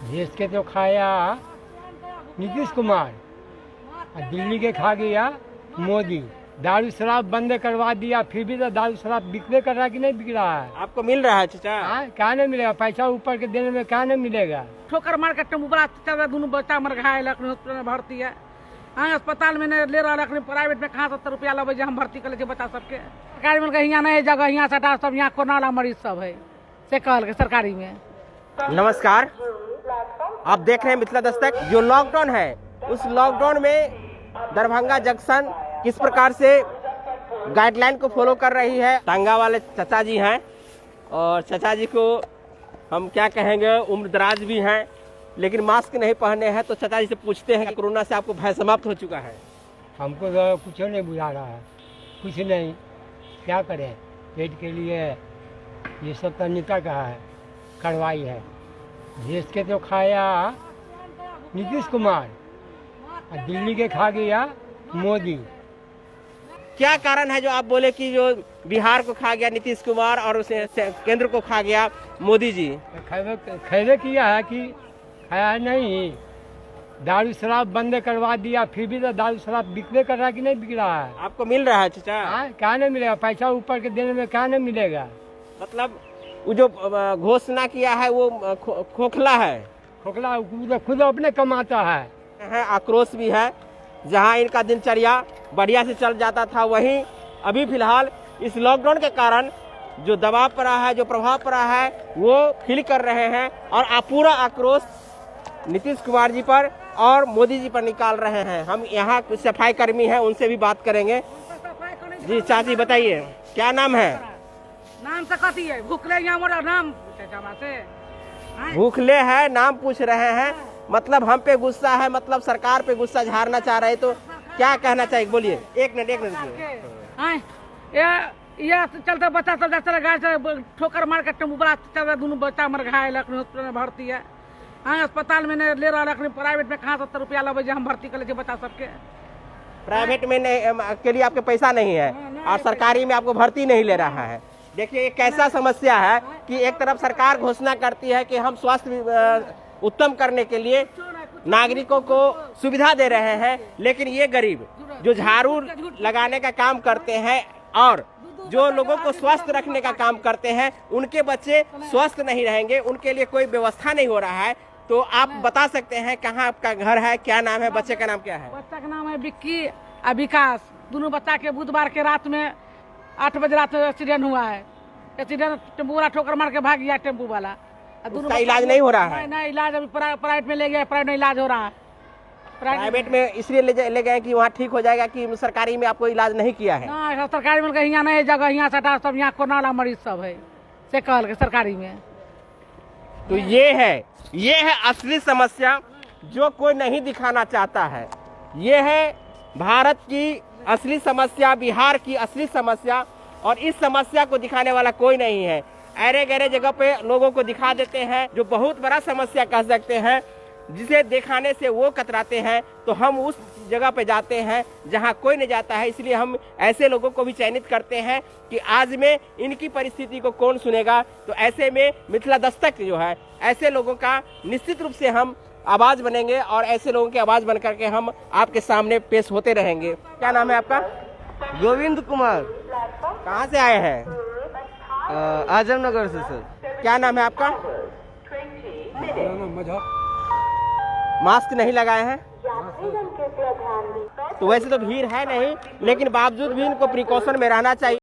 देश के तो खाया नीतीश कुमार और दिल्ली के खा गया मोदी। दारू शराब बंद करवा दिया, फिर भी तो दारू शराब बिकवे कर रहा है कि नहीं बिक रहा है। आपको मिल रहा है चाचा? क्या नहीं मिलेगा, पैसा ऊपर के देने में क्या नहीं मिलेगा। ठोकर मार के टेम्पू बड़ा दोनों बच्चा मर घायल हॉस्पिटल में भर्ती है। हाँ, अस्पताल में ले रहा है, प्राइवेट में कहाँ 70 रुपया लगे हम भर्ती कर ले बच्चा सबके। सरकारी में यहाँ नहीं जगह, यहाँ सटा सब यहाँ कोरोना मरीज सब है से कहल के सरकारी में। नमस्कार, आप देख रहे हैं मिथिला दस्तक। जो लॉकडाउन है उस लॉकडाउन में दरभंगा जंक्शन किस प्रकार से गाइडलाइन को फॉलो कर रही है। टांगा वाले चाचा जी हैं और चाचा जी को हम क्या कहेंगे, उम्र दराज भी हैं लेकिन मास्क नहीं पहने हैं। तो चाचा जी से पूछते हैं कि कोरोना से आपको भय समाप्त हो चुका है? हमको तो कुछ नहीं बुझा रहा है, कुछ नहीं, क्या करें। पेट के लिए ये सब तनिका का है, कार्रवाई है। देश के तो खाया नीतीश कुमार और दिल्ली के खा गया मोदी। क्या कारण है जो आप बोले कि जो बिहार को खा गया नीतीश कुमार और उसे केंद्र को खा गया मोदी जी? खैबे किया है कि खाया है नहीं। दारू शराब बंद करवा दिया, फिर भी तो दारू शराब बिकवे कर रहा है कि नहीं बिक रहा है। आपको मिल रहा है चाचा? क्या नहीं मिलेगा, पैसा ऊपर के देने में क्या नहीं मिलेगा। मतलब वो जो घोषणा किया है वो खोखला है। खोखला खुद अपने कमाता है। आक्रोश भी है। जहां इनका दिनचर्या बढ़िया से चल जाता था, वहीं अभी फिलहाल इस लॉकडाउन के कारण जो दबाव पड़ा है, जो प्रभाव पड़ा है, वो फील कर रहे हैं और पूरा आक्रोश नीतीश कुमार जी पर और मोदी जी पर निकाल रहे हैं। हम यहाँ कुछ सफाई कर्मी हैं, उनसे भी बात करेंगे। जी चाची बताइए, क्या नाम है? नाम से कथी है? भूखले यहाँ नाम भूखले है, नाम पूछ रहे हैं। मतलब हम पे गुस्सा है, मतलब सरकार पे गुस्सा झाड़ना चाह रहे, तो क्या कहना चाहिए? बोलिए। एक मिनट ये चलते बच्चा सब जाते गाड़ी से ठोकर मार के टेम्पू बड़ा दोनों बच्चा मर घायल हॉस्पिटल में भर्ती है। हाँ, अस्पताल में ले रहा है, प्राइवेट में कहाँ 70 रुपया लगे हम भर्ती कर ले बच्चा सबके। प्राइवेट में के लिए आपके पैसा नहीं है और सरकारी में आपको भर्ती नहीं ले रहा है। देखिए एक ऐसा समस्या है कि एक तरफ सरकार घोषणा करती है कि हम स्वास्थ्य उत्तम करने के लिए नागरिकों को सुविधा दे रहे हैं, लेकिन ये गरीब जो झाड़ू लगाने का काम करते हैं और जो लोगों को स्वस्थ रखने का काम करते हैं, उनके बच्चे स्वस्थ नहीं रहेंगे, उनके लिए कोई व्यवस्था नहीं हो रहा है। तो आप बता सकते हैं कहाँ आपका घर है, क्या नाम है, बच्चे का नाम क्या है? बच्चा का नाम है विक्की और विकास। दोनों बच्चा के बुधवार के रात में 8 बजे रात एक्सीडेंट हुआ है। एक्सीडेंट टेम्पू वाला ठोकर मार के भाग गया टेम्पू वाला। उसका इलाज नहीं हो रहा है? नहीं, इलाज अभी प्राइवेट में ले गया, प्राइवेट में इलाज हो रहा है। प्राइवेट में इसलिए ले गए कि वहाँ ठीक हो जाएगा, कि सरकारी में आपको इलाज नहीं किया है? नहीं, सरकारी में यहाँ नहीं जगह, यहाँ सटा सब यहाँ कोरोना मरीज सब है से कहल के सरकारी में। तो ये है असली समस्या जो कोई नहीं दिखाना चाहता है। ये है भारत की असली समस्या, बिहार की असली समस्या, और इस समस्या को दिखाने वाला कोई नहीं है। अरे गहरे जगह पे लोगों को दिखा देते हैं, जो बहुत बड़ा समस्या कह सकते हैं, जिसे दिखाने से वो कतराते हैं। तो हम उस जगह पे जाते हैं जहां कोई नहीं जाता है, इसलिए हम ऐसे लोगों को भी चयनित करते हैं कि आज में इनकी परिस्थिति को कौन सुनेगा। तो ऐसे में मिथिला दस्तक जो है, ऐसे लोगों का निश्चित रूप से हम आवाज बनेंगे और ऐसे लोगों की आवाज बन करके हम आपके सामने पेश होते रहेंगे। क्या नाम है आपका? गोविंद कुमार। कहाँ से आए हैं? आजमनगर से सर। क्या नाम है आपका? मास्क नहीं लगाए हैं? तो वैसे तो भीड़ है नहीं, लेकिन बावजूद भी इनको प्रिकॉशन में रहना चाहिए।